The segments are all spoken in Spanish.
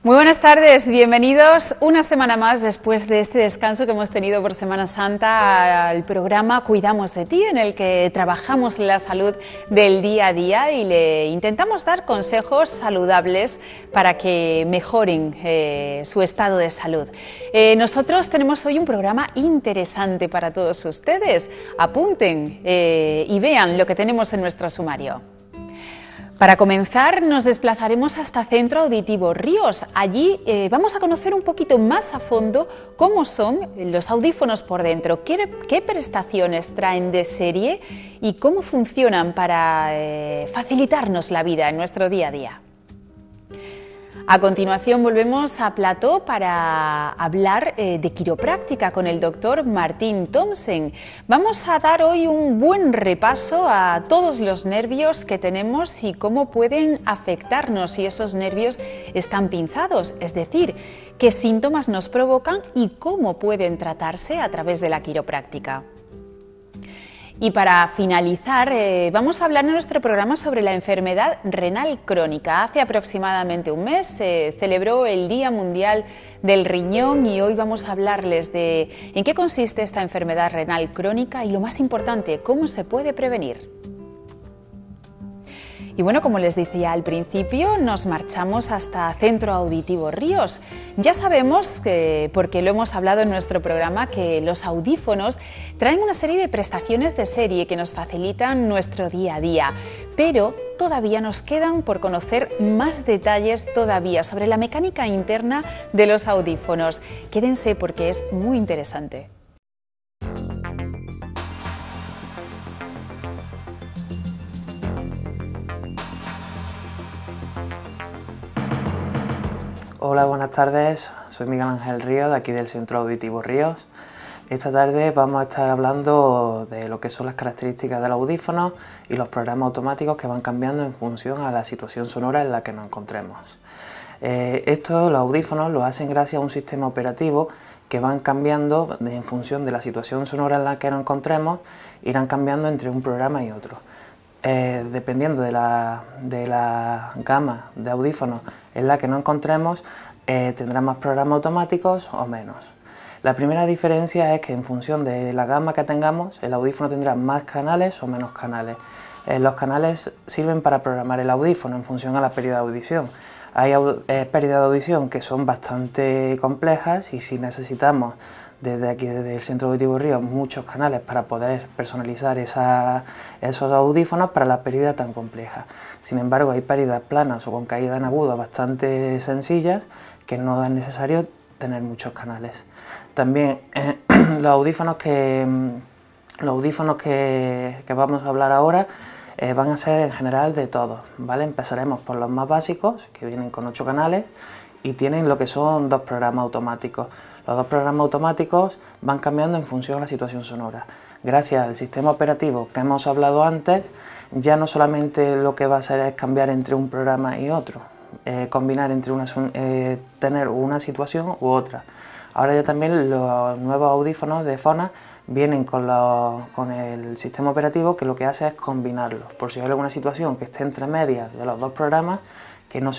Muy buenas tardes, bienvenidos una semana más después de este descanso que hemos tenido por Semana Santa al programa Cuidamos de Ti, en el que trabajamos la salud del día a día y le intentamos dar consejos saludables para que mejoren su estado de salud. Nosotros tenemos hoy un programa interesante para todos ustedes. Apunten y vean lo que tenemos en nuestro sumario. Para comenzar, nos desplazaremos hasta Centro Auditivo Ríos. Allí vamos a conocer un poquito más a fondo cómo son los audífonos por dentro, qué prestaciones traen de serie y cómo funcionan para facilitarnos la vida en nuestro día a día. A continuación volvemos a Plató para hablar de quiropráctica con el doctor Martín Thomsen. Vamos a dar hoy un buen repaso a todos los nervios que tenemos y cómo pueden afectarnos si esos nervios están pinzados, es decir, qué síntomas nos provocan y cómo pueden tratarse a través de la quiropráctica. Y para finalizar, vamos a hablar en nuestro programa sobre la enfermedad renal crónica. Hace aproximadamente un mes se celebró el Día Mundial del Riñón y hoy vamos a hablarles de en qué consiste esta enfermedad renal crónica y, lo más importante, cómo se puede prevenir. Y bueno, como les decía al principio, nos marchamos hasta Centro Auditivo Ríos. Ya sabemos, porque lo hemos hablado en nuestro programa, que los audífonos traen una serie de prestaciones de serie que nos facilitan nuestro día a día, pero todavía nos quedan por conocer más detalles todavía sobre la mecánica interna de los audífonos. Quédense porque es muy interesante. Hola, buenas tardes, soy Miguel Ángel Ríos, de aquí del Centro Auditivo Ríos. Esta tarde vamos a estar hablando de lo que son las características del audífono y los programas automáticos que van cambiando en función a la situación sonora en la que nos encontremos. Los audífonos lo hacen gracias a un sistema operativo que van cambiando en función de la situación sonora en la que nos encontremos, irán cambiando entre un programa y otro. Dependiendo de la gama de audífonos en la que nos encontremos, tendrá más programas automáticos o menos. La primera diferencia es que en función de la gama que tengamos, el audífono tendrá más canales o menos canales. Los canales sirven para programar el audífono en función a la pérdida de audición. Hay pérdidas de audición que son bastante complejas y si necesitamos desde aquí, desde el Centro Auditivo Ríos, muchos canales para poder personalizar esos audífonos para la pérdida tan compleja. Sin embargo, hay pérdidas planas o con caída en agudo bastante sencillas que no es necesario tener muchos canales. También los audífonos que vamos a hablar ahora van a ser en general de todos, ¿vale? Empezaremos por los más básicos, que vienen con 8 canales y tienen lo que son 2 programas automáticos. Los 2 programas automáticos van cambiando en función a la situación sonora. Gracias al sistema operativo que hemos hablado antes, ya no solamente lo que va a hacer es cambiar entre un programa y otro, combinar entre tener una situación u otra. Ahora ya también los nuevos audífonos de Fona vienen con el sistema operativo que lo que hace es combinarlos. Por si hay alguna situación que esté entre medias de los 2 programas, que no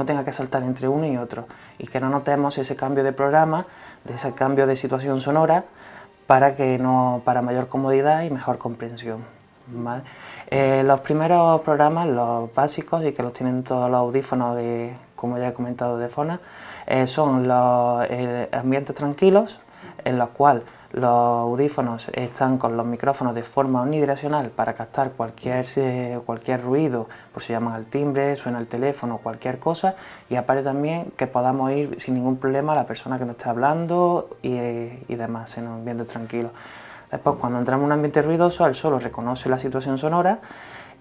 tenga que saltar entre uno y otro y que no notemos ese cambio de programa, de ese cambio de situación sonora para mayor comodidad y mejor comprensión, ¿vale? Los primeros programas, los básicos y que los tienen todos los audífonos como ya he comentado de Fona, son los ambientes tranquilos en los cuales los audífonos están con los micrófonos de forma unidireccional para captar cualquier ruido, por si llaman al timbre, suena el teléfono, cualquier cosa, y aparte también que podamos oír sin ningún problema a la persona que nos está hablando y demás en un ambiente tranquilo. Después, cuando entramos en un ambiente ruidoso, él solo reconoce la situación sonora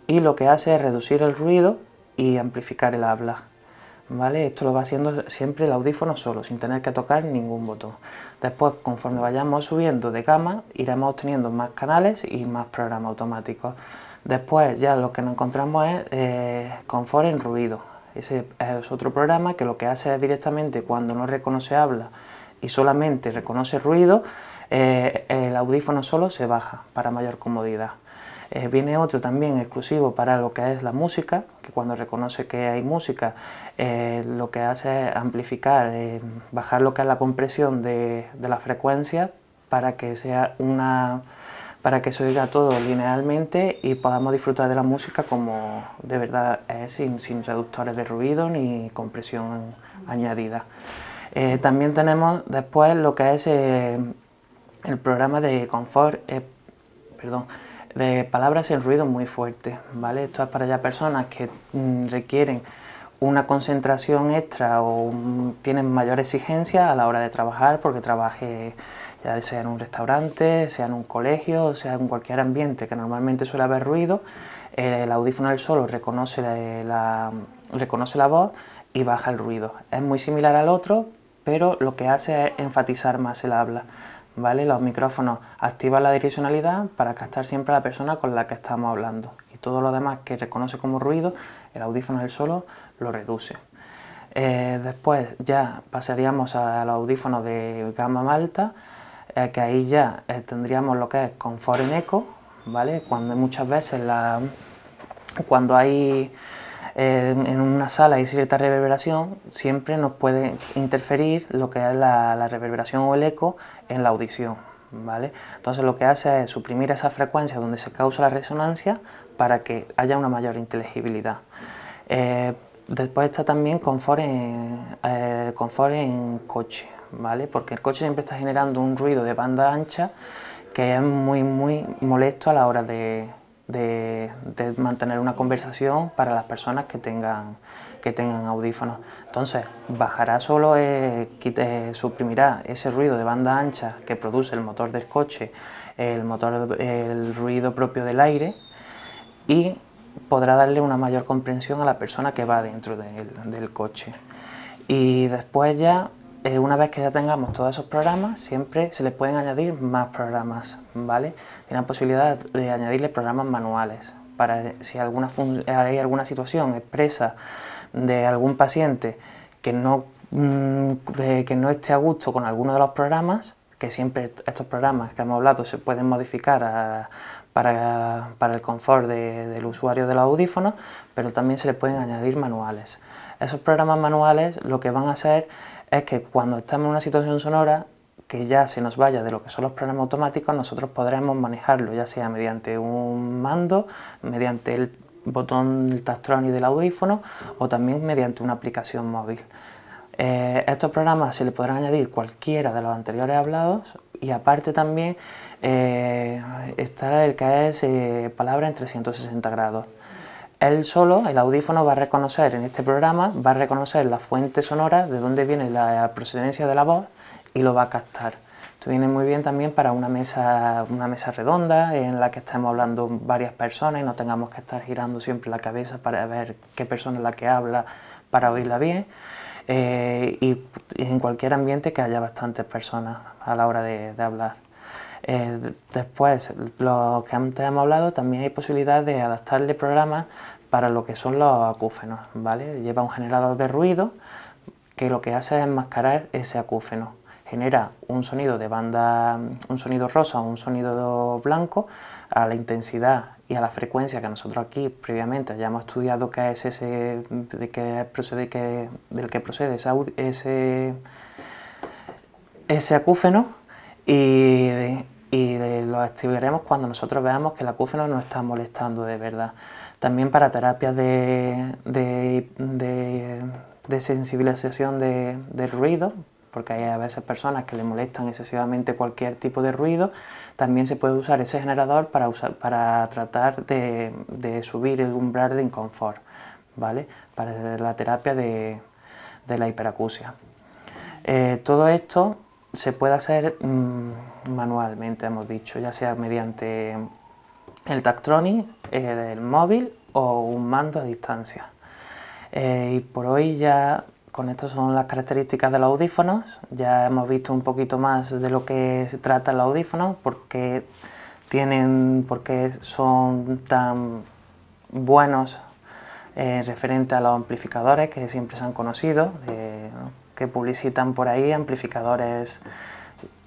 y lo que hace es reducir el ruido y amplificar el habla. ¿Vale? Esto lo va haciendo siempre el audífono solo, sin tener que tocar ningún botón. Después, conforme vayamos subiendo de gama, iremos obteniendo más canales y más programas automáticos. Después ya lo que nos encontramos es confort en ruido. Ese es otro programa que lo que hace es directamente cuando no reconoce habla y solamente reconoce ruido, el audífono solo se baja para mayor comodidad. Viene otro también exclusivo para lo que es la música, que cuando reconoce que hay música, lo que hace es amplificar, bajar lo que es la compresión de la frecuencia para que sea para que se oiga todo linealmente y podamos disfrutar de la música como de verdad es, sin reductores de ruido ni compresión añadida. También tenemos después lo que es el programa de confort, de palabras sin ruido muy fuerte, ¿vale? Esto es para ya personas que requieren una concentración extra o tienen mayor exigencia a la hora de trabajar, porque trabaje ya sea en un restaurante, sea en un colegio, o sea en cualquier ambiente que normalmente suele haber ruido. El audífono del solo reconoce la voz y baja el ruido. Es muy similar al otro, pero lo que hace es enfatizar más el habla, ¿vale? Los micrófonos activan la direccionalidad para captar siempre a la persona con la que estamos hablando, y todo lo demás que reconoce como ruido, el audífono del solo lo reduce. Después ya pasaríamos a los audífonos de gama más alta, que ahí ya tendríamos lo que es confort en eco, ¿vale? Cuando muchas veces cuando hay en una sala hay cierta reverberación, siempre nos puede interferir lo que es la reverberación o el eco en la audición, ¿vale? Entonces lo que hace es suprimir esa frecuencia donde se causa la resonancia para que haya una mayor inteligibilidad. Después está también confort en coche, ¿vale? Porque el coche siempre está generando un ruido de banda ancha que es muy molesto a la hora de mantener una conversación para las personas que tengan audífonos. Entonces bajará solo, suprimirá ese ruido de banda ancha que produce el motor del coche, el ruido propio del aire, y podrá darle una mayor comprensión a la persona que va dentro del coche. Y después ya, una vez que ya tengamos todos esos programas, siempre se les pueden añadir más programas, ¿vale? Tienen posibilidad de añadirle programas manuales para si hay alguna situación expresa de algún paciente que no esté a gusto con alguno de los programas, que siempre estos programas que hemos hablado se pueden modificar para el confort del usuario de los audífonos, pero también se le pueden añadir manuales. Esos programas manuales lo que van a hacer es que cuando estamos en una situación sonora que ya se nos vaya de lo que son los programas automáticos, nosotros podremos manejarlo, ya sea mediante un mando, mediante el botón, el Tactronic del audífono, o también mediante una aplicación móvil. Estos programas se le podrán añadir cualquiera de los anteriores hablados, y aparte también está el que es palabra en 360 grados. Él solo, el audífono, va a reconocer en este programa, va a reconocer la fuente sonora de dónde viene la procedencia de la voz y lo va a captar. Esto viene muy bien también para una mesa redonda en la que estemos hablando varias personas y no tengamos que estar girando siempre la cabeza para ver qué persona es la que habla para oírla bien. Y en cualquier ambiente que haya bastantes personas a la hora de hablar. Después, lo que antes hemos hablado, también hay posibilidad de adaptarle programas para lo que son los acúfenos, ¿vale? Lleva un generador de ruido que lo que hace es enmascarar ese acúfeno. Genera un sonido de banda, un sonido rosa o un sonido blanco a la intensidad y a la frecuencia que nosotros aquí previamente hayamos estudiado que es del que procede ese acúfeno, y lo activaremos cuando nosotros veamos que el acúfeno nos está molestando de verdad. También para terapias de sensibilización del ruido, porque hay a veces personas que le molestan excesivamente cualquier tipo de ruido, también se puede usar ese generador para tratar de subir el umbral de inconfort, ¿vale? Para la terapia de la hiperacusia. Todo esto se puede hacer manualmente, hemos dicho, ya sea mediante el Tactronic, el móvil o un mando a distancia. Y por hoy ya con esto son las características de los audífonos. Ya hemos visto un poquito más de lo que se trata los audífonos, por qué son tan buenos referente a los amplificadores que siempre se han conocido, que publicitan por ahí amplificadores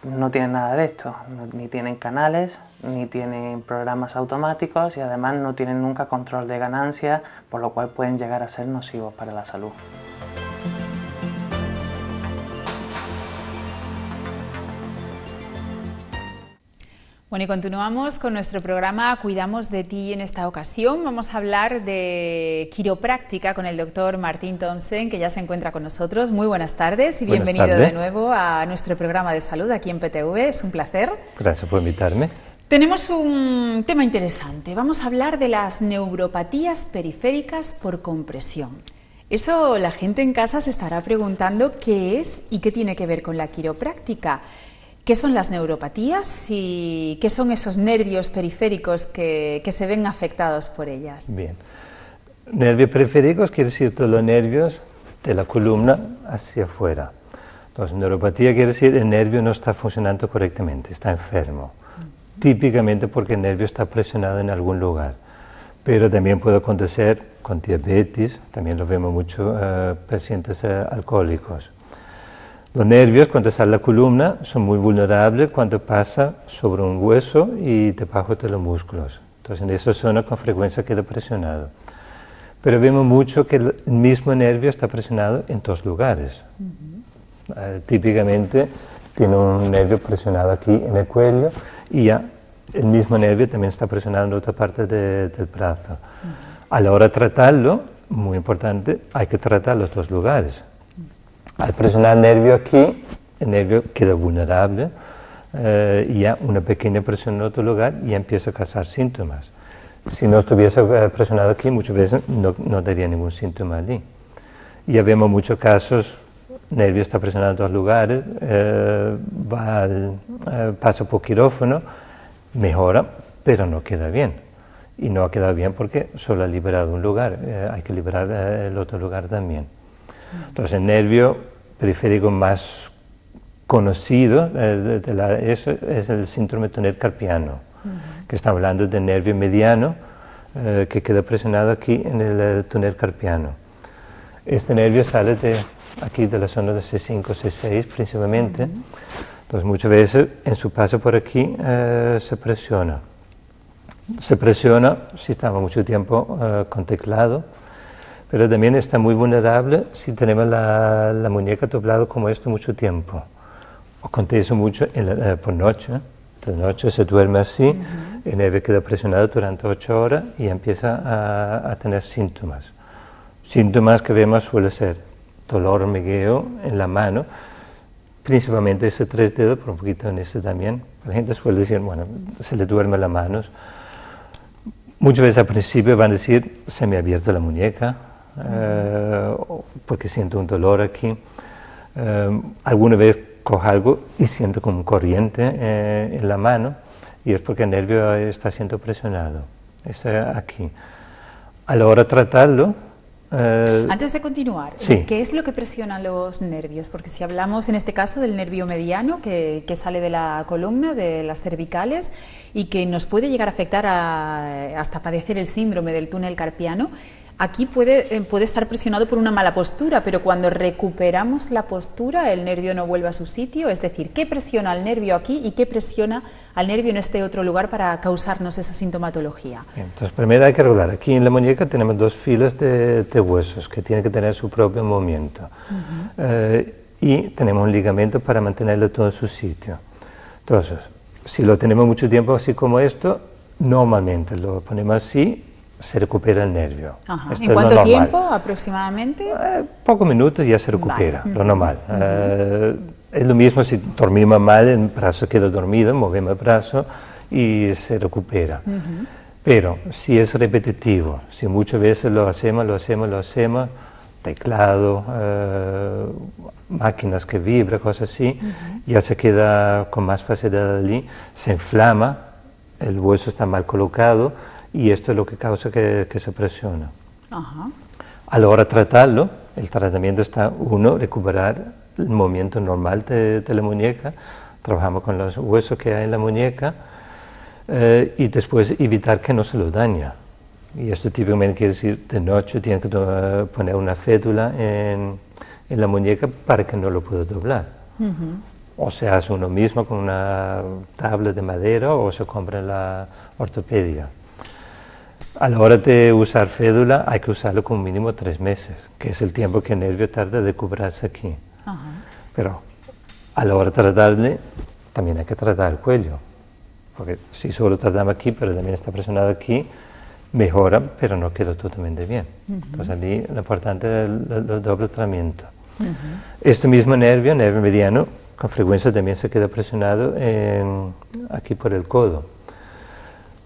no tienen nada de esto, ni tienen canales, ni tienen programas automáticos y además no tienen nunca control de ganancias, por lo cual pueden llegar a ser nocivos para la salud. Bueno, y continuamos con nuestro programa Cuidamos de ti. En esta ocasión vamos a hablar de quiropráctica con el doctor Martín Thomsen, que ya se encuentra con nosotros. Muy buenas tardes y bienvenido de nuevo a nuestro programa de salud aquí en PTV. Es un placer. Gracias por invitarme. Tenemos un tema interesante. Vamos a hablar de las neuropatías periféricas por compresión. Eso la gente en casa se estará preguntando qué es y qué tiene que ver con la quiropráctica. ¿Qué son las neuropatías y qué son esos nervios periféricos que se ven afectados por ellas? Bien. Nervios periféricos quiere decir todos los nervios de la columna hacia afuera. Entonces, neuropatía quiere decir el nervio no está funcionando correctamente, está enfermo. Típicamente porque el nervio está presionado en algún lugar. Pero también puede acontecer con diabetes, también lo vemos mucho pacientes alcohólicos. Los nervios, cuando sale la columna, son muy vulnerables cuando pasa sobre un hueso y debajo de los músculos. Entonces, en esa zona con frecuencia queda presionado. Pero vemos mucho que el mismo nervio está presionado en dos lugares. Típicamente tiene un nervio presionado aquí en el cuello y ya el mismo nervio también está presionado en otra parte del brazo. A la hora de tratarlo, muy importante, hay que tratar los dos lugares. Al presionar el nervio aquí, el nervio queda vulnerable y ya una pequeña presión en otro lugar ya empieza a causar síntomas. Si no estuviese presionado aquí, muchas veces no daría ningún síntoma allí. Ya vemos muchos casos, el nervio está presionado en dos lugares, pasa por quirófano, mejora, pero no queda bien. Y no ha quedado bien porque solo ha liberado un lugar, hay que liberar el otro lugar también. Entonces, el nervio periférico más conocido es el síndrome de túnel carpiano, que está hablando del nervio mediano que queda presionado aquí en el túnel carpiano. Este nervio sale aquí de la zona de C5, C6 principalmente, entonces muchas veces en su paso por aquí se presiona. Se presiona si estamos mucho tiempo con teclado, pero también está muy vulnerable si tenemos la muñeca doblada como esto mucho tiempo. Acontece mucho por noche, de noche se duerme así, el nervio queda presionado durante 8 horas y empieza a tener síntomas. Síntomas que vemos suele ser dolor, hormigueo en la mano, principalmente ese 3 dedos, pero un poquito en este también. La gente suele decir, bueno, se le duermen las manos. Muchas veces al principio van a decir, se me ha abierto la muñeca, porque siento un dolor aquí. Alguna vez cojo algo y siento como un corriente en la mano y es porque el nervio está siendo presionado. Está aquí. A la hora de tratarlo... Antes de continuar, sí. ¿Qué es lo que presiona los nervios? Porque si hablamos en este caso del nervio mediano que sale de la columna, de las cervicales y que nos puede llegar a afectar hasta padecer el síndrome del túnel carpiano, aquí puede estar presionado por una mala postura, pero cuando recuperamos la postura el nervio no vuelve a su sitio. Es decir, ¿qué presiona al nervio aquí y qué presiona al nervio en este otro lugar para causarnos esa sintomatología? Bien, entonces primero hay que regular. Aquí en la muñeca tenemos 2 filas de huesos que tienen que tener su propio movimiento y tenemos un ligamento para mantenerlo todo en su sitio. Entonces, si lo tenemos mucho tiempo así como esto, normalmente lo ponemos así, se recupera el nervio. ¿En cuánto tiempo aproximadamente? Pocos minutos ya se recupera, lo normal. Es lo mismo si dormimos mal, el brazo queda dormido, movemos el brazo y se recupera. Pero si es repetitivo, si muchas veces lo hacemos, teclado, máquinas que vibran, cosas así, ya se queda con más facilidad allí, se inflama, el hueso está mal colocado, y esto es lo que causa que se presiona. A la hora de tratarlo, el tratamiento está, recuperar el movimiento normal de la muñeca, trabajamos con los huesos que hay en la muñeca, y después evitar que no se lo daña. Y esto típicamente quiere decir, de noche tiene que poner una fédula en la muñeca para que no lo pueda doblar. o se hace uno mismo con una tabla de madera o se compra en la ortopedia. A la hora de usar fédula hay que usarlo como mínimo 3 meses, que es el tiempo que el nervio tarda de curarse aquí. Pero a la hora de tratarle también hay que tratar el cuello, porque si solo tratamos aquí pero también está presionado aquí, mejora pero no queda totalmente bien. Entonces allí lo importante es el doble tratamiento. Este mismo nervio mediano, con frecuencia también se queda presionado aquí por el codo.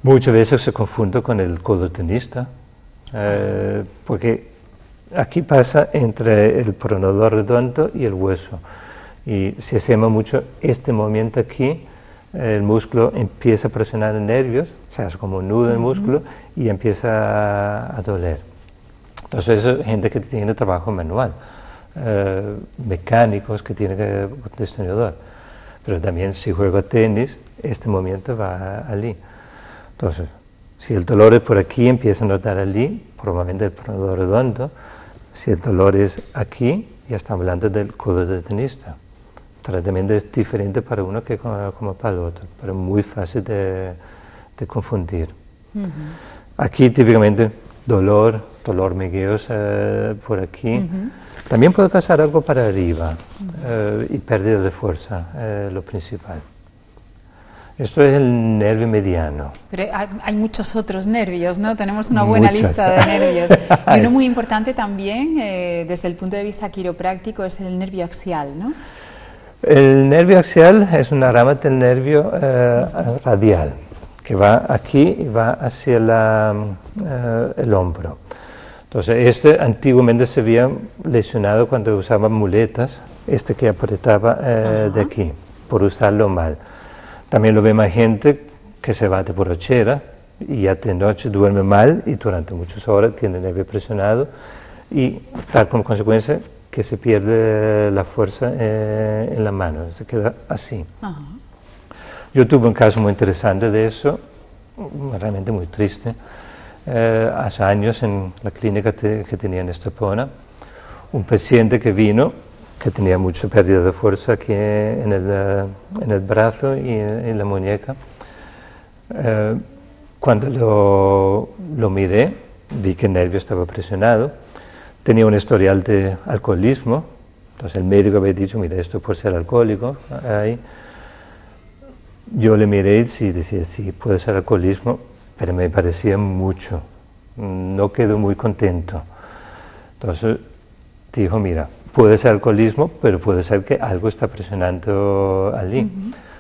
Muchas veces se confunde con el codo tenista, porque aquí pasa entre el pronador redondo y el hueso. Y si hacemos mucho este movimiento aquí, el músculo empieza a presionar los nervios, se hace como un nudo en el músculo y empieza a doler. Entonces, eso es gente que tiene trabajo manual. Mecánicos que tienen destornillador, pero también si juego tenis, este movimiento va allí. Entonces, si el dolor es por aquí, empieza a notar allí, probablemente el pronador redondo. Si el dolor es aquí, ya estamos hablando del codo del tenista. El tratamiento es diferente para uno que como para el otro, pero muy fácil de confundir. Aquí típicamente dolor hormigueos por aquí. También puede causar algo para arriba y pérdida de fuerza, lo principal. Esto es el nervio mediano. Pero hay muchos otros nervios, ¿no? Tenemos una buena lista de nervios. Y uno muy importante también, desde el punto de vista quiropráctico, es el nervio axial, ¿no? El nervio axial es una rama del nervio radial, que va aquí y va hacia el hombro. Entonces, antiguamente se había lesionado cuando usaban muletas, que apretaba de aquí, por usarlo mal. También lo ve más gente que se va de borrachera y ya de noche duerme mal y durante muchas horas tiene el nervio presionado y tal como consecuencia que se pierde la fuerza en la mano, se queda así. Yo tuve un caso muy interesante de eso, realmente muy triste. Hace años en la clínica que tenía en Estepona, un paciente que vino, que tenía mucha pérdida de fuerza aquí en el brazo y en la muñeca. Cuando lo miré, vi que el nervio estaba presionado, tenía un historial de alcoholismo, entonces el médico había dicho, mira, esto por ser alcohólico. Yo le miré y decía, sí, puede ser alcoholismo, pero me parecía mucho, no quedó muy contento. Entonces dijo, mira, puede ser alcoholismo, pero puede ser que algo está presionando allí.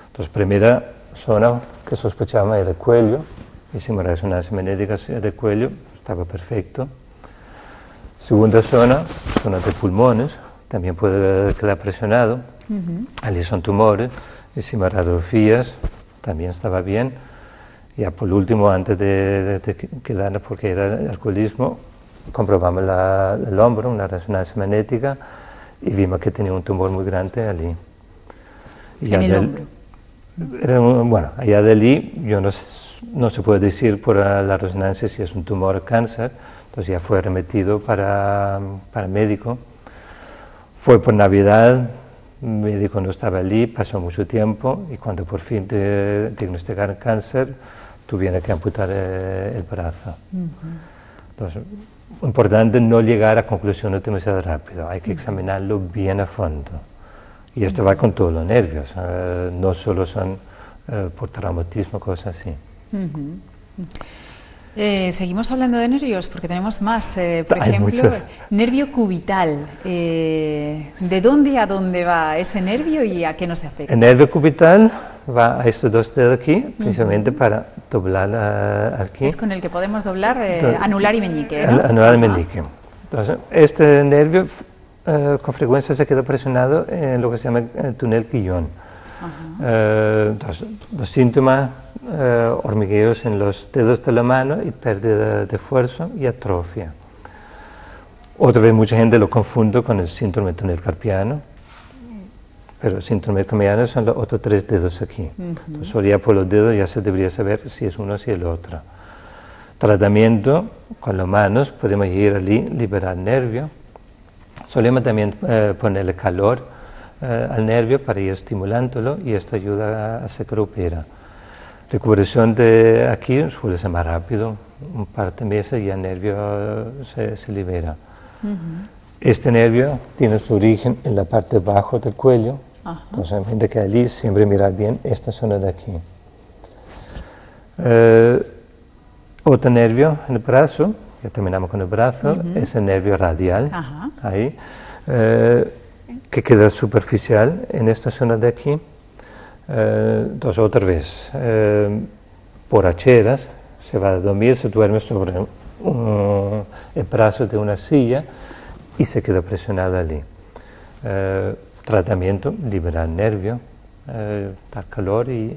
Entonces, primera zona que sospechamos era el cuello, hicimos resonancia magnética del cuello, estaba perfecto. Segunda zona de pulmones, también puede quedar presionado, allí son tumores, hicimos radiografías, también estaba bien. Ya por último, antes de quedar, porque era el alcoholismo, comprobamos el hombro, una resonancia magnética, y vimos que tenía un tumor muy grande allí. ¿En el hombro? Bueno, allá de allí, no se puede decir por la resonancia si es un tumor o cáncer, entonces ya fue remitido para médico. Fue por Navidad, el médico no estaba allí, pasó mucho tiempo, y cuando por fin diagnosticaron cáncer, tuvieron que amputar el brazo. Entonces, importante no llegar a conclusiones demasiado rápido, hay que examinarlo bien a fondo. Y esto va con todos los nervios, no solo son por traumatismo, cosas así. Seguimos hablando de nervios porque tenemos más, por ejemplo, nervio cubital. ¿De dónde a dónde va ese nervio y a qué nos afecta? El nervio cubital va a estos dos dedos aquí, precisamente para doblar aquí. Es con el que podemos doblar anular y meñique, ¿no? Anular y meñique. Entonces, este nervio con frecuencia se queda presionado en lo que se llama el túnel Guillain. Entonces, los síntomas, hormigueos en los dedos de la mano y pérdida de fuerza y atrofia. Otra vez mucha gente lo confunde con el síndrome del túnel carpiano, pero el síndrome carpiano son los otros 3 dedos aquí. Entonces, solo ya por los dedos ya se debería saber si es uno o si es el otro. Tratamiento con las manos, podemos ir allí, liberar nervio. Solemos también ponerle calor al nervio para ir estimulándolo y esto ayuda a que opera. Recuperación de aquí suele ser más rápido, un par de meses y el nervio se libera. Este nervio tiene su origen en la parte baja del cuello, entonces gente que allí siempre mirar bien esta zona de aquí. Otro nervio en el brazo, ya terminamos con el brazo, es el nervio radial, ahí, que queda superficial en esta zona de aquí. Entonces otra vez, por acheras, se va a dormir, se duerme sobre el brazo de una silla y se queda presionado allí. Tratamiento, liberar el nervio, dar calor y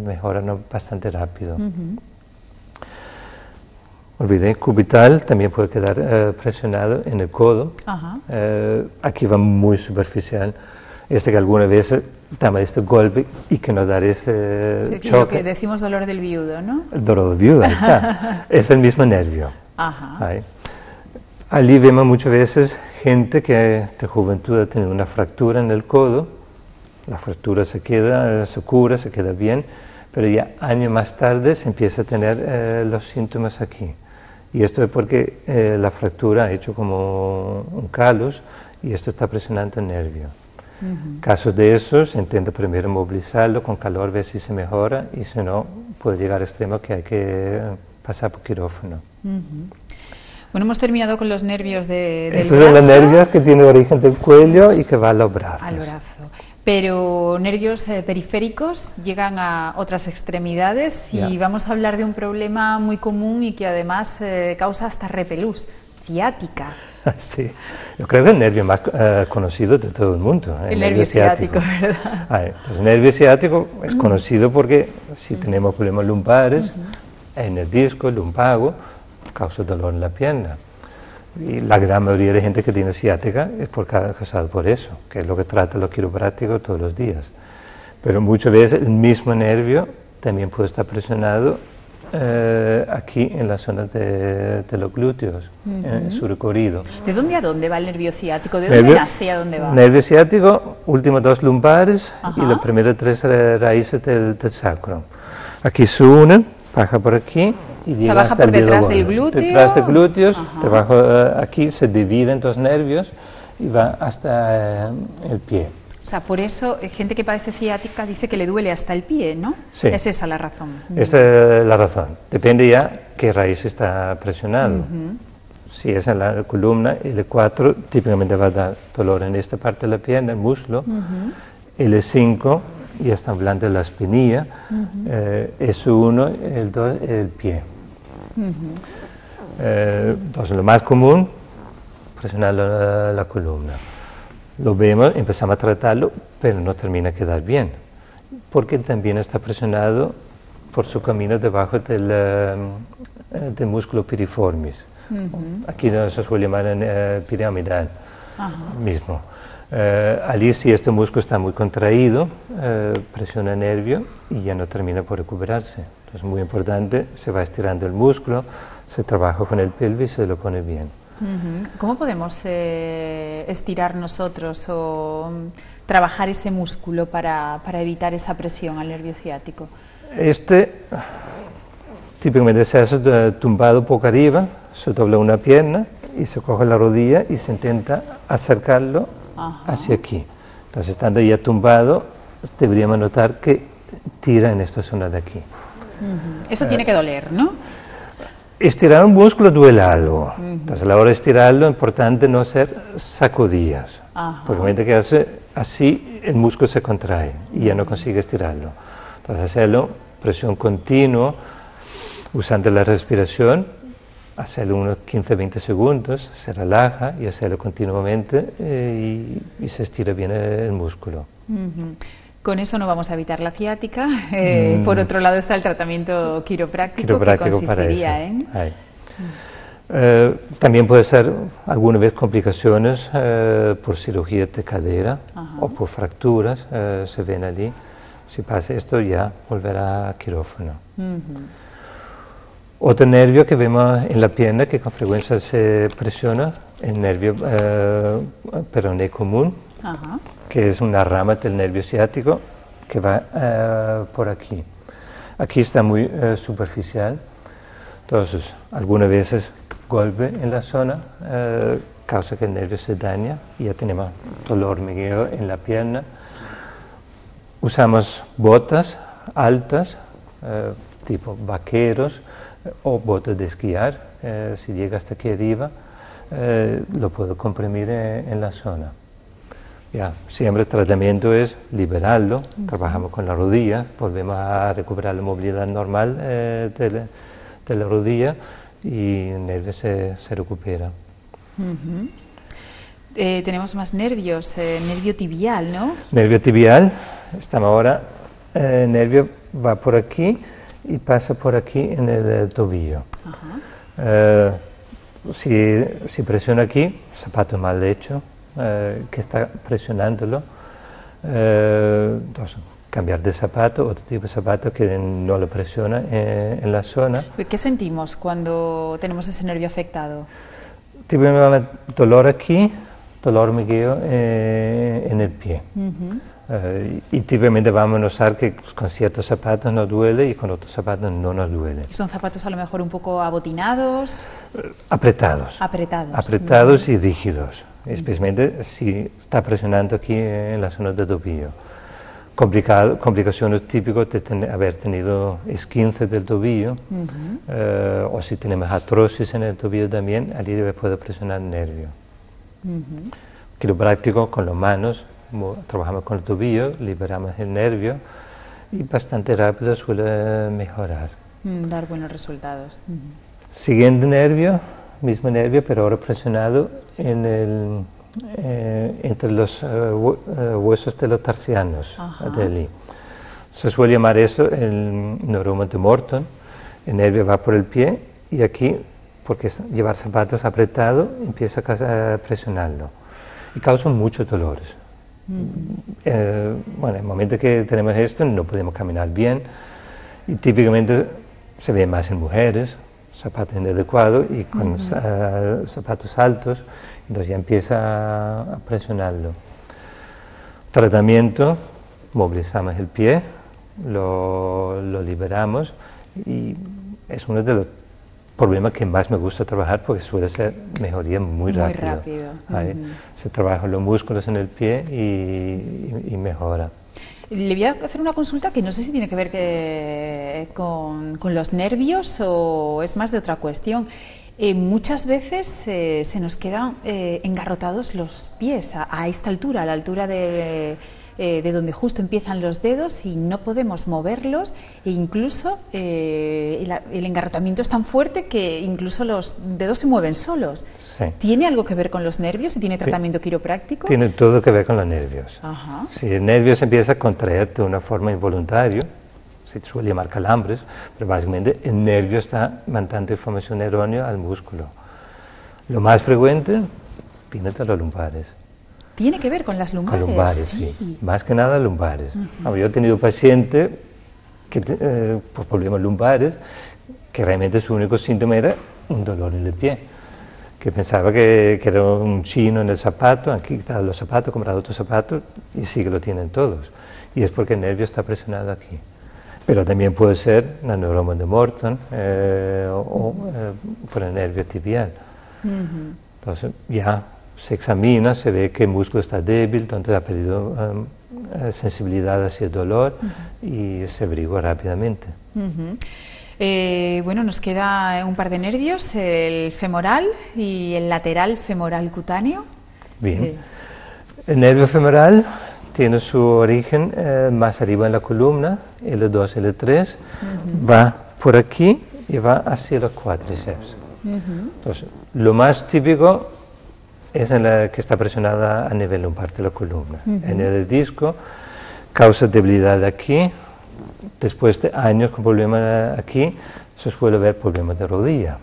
mejora bastante rápido. Olvidé, cubital también puede quedar presionado en el codo. Aquí va muy superficial. Que alguna vez damos este golpe y que nos da ese choque. Lo que decimos dolor del viudo, ¿no? El dolor del viudo, ahí está. Es el mismo nervio. Allí vemos muchas veces gente que de juventud ha tenido una fractura en el codo. La fractura se cura, se queda bien, pero ya años más tarde se empieza a tener los síntomas aquí. Y esto es porque la fractura ha hecho como un calus y esto está presionando el nervio. Casos de esos, se intenta primero movilizarlo con calor, ver si se mejora y si no, puede llegar al extremo que hay que pasar por quirófano. Bueno, hemos terminado con los nervios del brazo. Esos son los nervios que tienen origen del cuello y que van a los brazos. Al brazo. Pero nervios periféricos llegan a otras extremidades y vamos a hablar de un problema muy común y que además causa hasta repelús, ciática. Sí, yo creo que es el nervio más conocido de todo el mundo. El nervio ciático, ¿verdad? Pues el nervio ciático es conocido porque si tenemos problemas lumpares, en el disco, el lumpago, causa dolor en la pierna. Y la gran mayoría de gente que tiene ciática es causado por eso, que es lo que trata los quiroprácticos todos los días. Pero muchas veces el mismo nervio también puede estar presionado aquí en la zona de los glúteos, en su recorrido. ¿De dónde a dónde va el nervio ciático? ¿De dónde nace y a dónde va? Nervio ciático, últimos 2 lumpares y las primeras 3 raíces del sacro. Aquí se unen, baja por aquí y llega baja hasta por detrás del glúteo. Detrás del glúteos, debajo, aquí se dividen 2 nervios y va hasta el pie. O sea, por eso gente que padece ciática dice que le duele hasta el pie, ¿no? Sí. Es esa la razón. Esta es la razón. Depende ya qué raíz está presionado. Si es en la columna, L4 típicamente va a dar dolor en esta parte de la pierna, el muslo. L5 ya está hablando de la espinilla. S1, L2, el pie. Entonces, lo más común, presionar la columna. Lo vemos, empezamos a tratarlo, pero no termina de quedar bien, porque también está presionado por su camino debajo del músculo piriformis. Aquí se suele llamar piramidal mismo. Allí, si este músculo está muy contraído, presiona el nervio y ya no termina por recuperarse. Entonces, muy importante, se va estirando el músculo, se trabaja con el pelvis y se lo pone bien. ¿Cómo podemos estirar nosotros o trabajar ese músculo para evitar esa presión al nervio ciático? Típicamente se hace tumbado boca arriba, se dobla una pierna y se coge la rodilla y se intenta acercarlo hacia aquí. Entonces, estando ya tumbado, deberíamos notar que tira en esta zona de aquí. Eso tiene que doler, ¿no? Estirar un músculo duele algo. Entonces, a la hora de estirarlo, es importante no hacer sacudillas. Porque mientras que hace así, el músculo se contrae y ya no consigue estirarlo. Entonces, hacerlo, presión continua, usando la respiración, hacerlo unos 15-20 segundos, se relaja y hacerlo continuamente y se estira bien el músculo. Con eso no vamos a evitar la ciática. Por otro lado está el tratamiento quiropráctico que consistiría en... También puede ser alguna vez complicaciones por cirugía de cadera o por fracturas, se ven allí. Si pasa esto ya volverá a quirófano. Otro nervio que vemos en la pierna que con frecuencia se presiona, el nervio peroné común, Ajá. que es una rama del nervio ciático que va por aquí. Aquí está muy superficial, entonces algunas veces golpe en la zona causa que el nervio se daña y ya tenemos dolor, hormigueo en la pierna. Usamos botas altas, tipo vaqueros o botas de esquiar. Si llega hasta aquí arriba, lo puedo comprimir en la zona. Ya, siempre el tratamiento es liberarlo, trabajamos con la rodilla, volvemos a recuperar la movilidad normal de la rodilla y el nervio se recupera. Tenemos más nervios, nervio tibial, ¿no? Nervio tibial, estamos ahora, el nervio va por aquí y pasa por aquí en el tobillo. Si presiona aquí, zapato mal hecho, que está presionándolo, entonces cambiar de zapato, otro tipo de zapato que no lo presiona en la zona. ¿Qué sentimos cuando tenemos ese nervio afectado? Típicamente dolor aquí, dolor hormigueo en el pie. Y típicamente vamos a notar que con ciertos zapatos nos duele y con otros zapatos no nos duele. ¿Son zapatos a lo mejor un poco abotinados? Apretados. Apretados y rígidos, especialmente si está presionando aquí en la zona del tobillo. Complicaciones típicas de haber tenido esguince del tobillo, o si tenemos artrosis en el tobillo también, allí puede presionar el nervio. Quiropráctico con las manos, trabajamos con el tobillo, liberamos el nervio y bastante rápido suele mejorar. Dar buenos resultados. Siguiente nervio, mismo nervio, pero ahora presionado entre los huesos de los tarsianos. Se suele llamar eso el neuroma de Morton. El nervio va por el pie y aquí, porque llevar zapatos apretados, empieza a presionarlo y causa muchos dolores. Bueno, en el momento que tenemos esto no podemos caminar bien y típicamente se ve más en mujeres, zapatos inadecuados y con zapatos altos, entonces ya empieza a presionarlo. Tratamiento, movilizamos el pie, lo liberamos y es uno de los problemas que más me gusta trabajar porque suele ser mejoría muy rápido. Se trabajan los músculos en el pie y mejora. Le voy a hacer una consulta que no sé si tiene que ver con los nervios o es más de otra cuestión. Muchas veces se nos quedan engarrotados los pies a esta altura, a la altura de donde justo empiezan los dedos y no podemos moverlos e incluso el engarrotamiento es tan fuerte que incluso los dedos se mueven solos. Sí. ¿Tiene algo que ver con los nervios y tiene tratamiento quiropráctico? Tiene todo que ver con los nervios. Si el nervio se empieza a contraer de una forma involuntaria, se suele llamar calambres, pero básicamente el nervio está mandando información errónea al músculo. Lo más frecuente viene de los lumbares. ¿Tiene que ver con las lumbares? Con lumbares, sí. Más que nada lumbares. Yo he tenido pacientes por problemas lumbares que realmente su único síntoma era un dolor en el pie, que pensaba que era un chino en el zapato, han quitado los zapatos, comprado otros zapatos y sí que lo tienen todos. Y es porque el nervio está presionado aquí. Pero también puede ser el neuroma de Morton o por el nervio tibial. Entonces ya se examina, se ve que el músculo está débil, donde ha perdido sensibilidad hacia el dolor y se averigua rápidamente. Bueno, nos queda un par de nervios, el femoral y el lateral femoral cutáneo. Bien. El nervio femoral tiene su origen más arriba en la columna, L2, L3, va por aquí y va hacia los cuádriceps. Entonces, lo más típico es en la que está presionada a nivel lumbar de la columna. En el disco causa debilidad aquí, después de años con problemas aquí, se suele ver problemas de rodilla.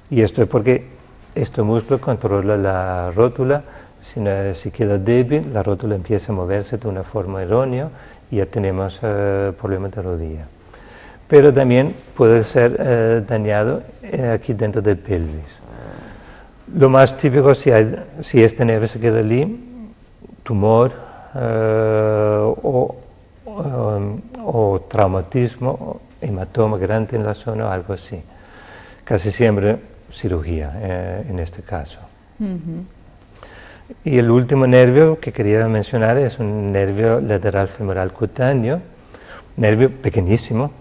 Y esto es porque este músculo controla la rótula. Si queda débil, la rótula empieza a moverse de una forma errónea y ya tenemos problemas de rodilla. Pero también puede ser dañado aquí dentro del pelvis. Lo más típico, si este nervio se queda allí, tumor o traumatismo, o hematoma grande en la zona o algo así. Casi siempre cirugía en este caso. Y el último nervio que quería mencionar es un nervio lateral femoral cutáneo, nervio pequeñísimo,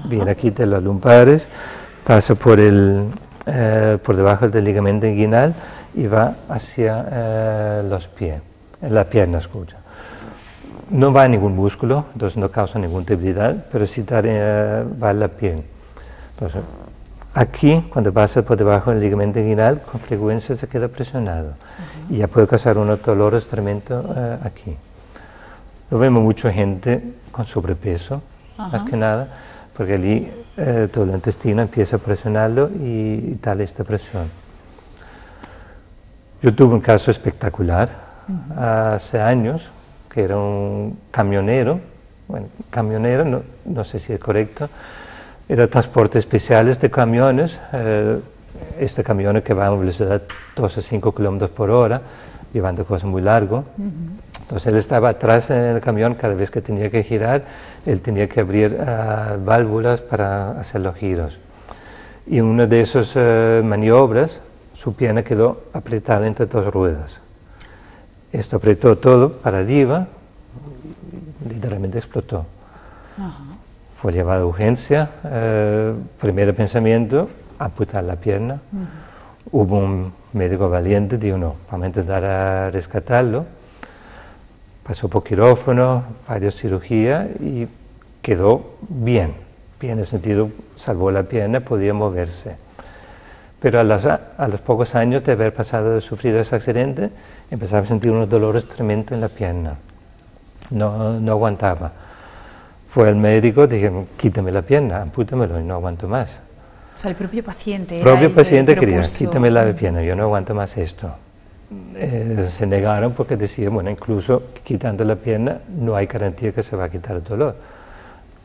viene aquí de los lumpares, pasa por debajo del ligamento inguinal y va hacia los pies, la pierna, escucha. No va a ningún músculo, entonces no causa ninguna debilidad, pero sí va a la piel. Entonces, aquí, cuando pasa por debajo del ligamento inguinal, con frecuencia se queda presionado y ya puede causar unos dolores tremendos aquí. Lo vemos mucha gente con sobrepeso, más que nada, porque allí todo el intestino empieza a presionarlo y tal esta presión. Yo tuve un caso espectacular hace años, que era un camionero, bueno, camionero, no sé si es correcto, era transporte especiales de camiones, este camión que va a una velocidad de 2 a 5 kilómetros por hora, llevando cosas muy largo. Entonces él estaba atrás en el camión, cada vez que tenía que girar, él tenía que abrir válvulas para hacer los giros. Y en una de esas maniobras, su pierna quedó apretada entre dos ruedas. Esto apretó todo para arriba, literalmente explotó. Fue llevado a urgencia, primer pensamiento, amputar la pierna. Hubo un médico valiente, dijo no, vamos a intentar rescatarlo. Pasó por quirófano, varias cirugías y quedó bien en el sentido, salvó la pierna, podía moverse. Pero a los pocos años de haber sufrido ese accidente, empezaba a sentir unos dolores tremendos en la pierna. No aguantaba. Fue al médico, dije, quítame la pierna, ampútamelo y no aguanto más. O sea, el propio paciente. El propio paciente quería, quítame la pierna, yo no aguanto más esto. Se negaron porque decían, bueno, incluso quitando la pierna no hay garantía que se va a quitar el dolor.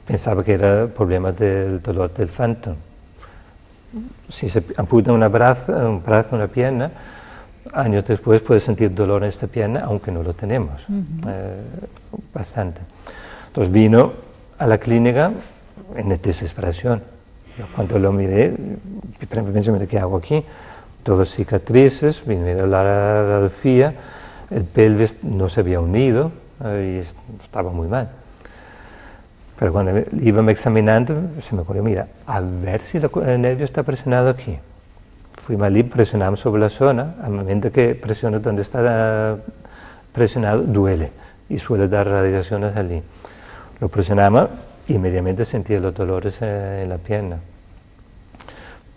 Pensaba que era problema del dolor del phantom. Si se amputa un brazo, una pierna, años después puede sentir dolor en esta pierna, aunque no lo tenemos, bastante. Entonces vino a la clínica en desesperación. Yo cuando lo miré, pensé, ¿qué hago aquí? Todas cicatrices, vine a la radiografía, el pelvis no se había unido y estaba muy mal. Pero cuando íbamos examinando, se me ocurrió, mira, a ver si el nervio está presionado aquí. Fuimos allí, presionamos sobre la zona, al momento que presiona donde está presionado, duele y suele dar radiaciones allí. Lo presionamos y inmediatamente sentía los dolores en la pierna.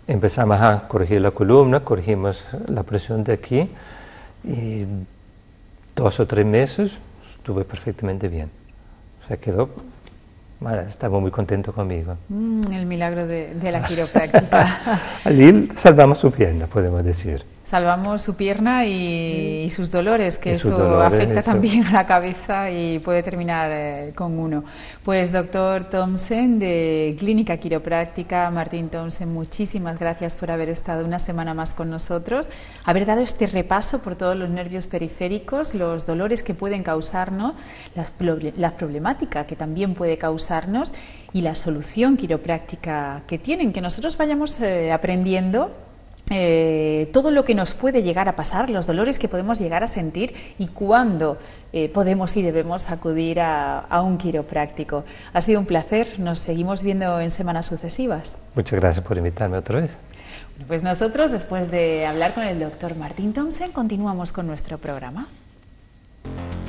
Empezamos a corregir la columna, corregimos la presión de aquí y 2 o 3 meses estuve perfectamente bien. O sea, quedó... Bueno, estaba muy contento conmigo. El milagro de la quiropráctica. Allí salvamos su pierna, podemos decir. Salvamos su pierna y sus dolores, que eso afecta también a la cabeza y puede terminar con uno. Pues doctor Thomsen, de Clínica Quiropráctica, Martín Thomsen, muchísimas gracias por haber estado una semana más con nosotros, haber dado este repaso por todos los nervios periféricos, los dolores que pueden causarnos, la problemática que también puede causarnos y la solución quiropráctica que tienen, que nosotros vayamos aprendiendo todo lo que nos puede llegar a pasar, los dolores que podemos llegar a sentir y cuándo podemos y debemos acudir a un quiropráctico. Ha sido un placer, nos seguimos viendo en semanas sucesivas. Muchas gracias por invitarme otra vez. Pues nosotros, después de hablar con el doctor Martín Thomsen, continuamos con nuestro programa.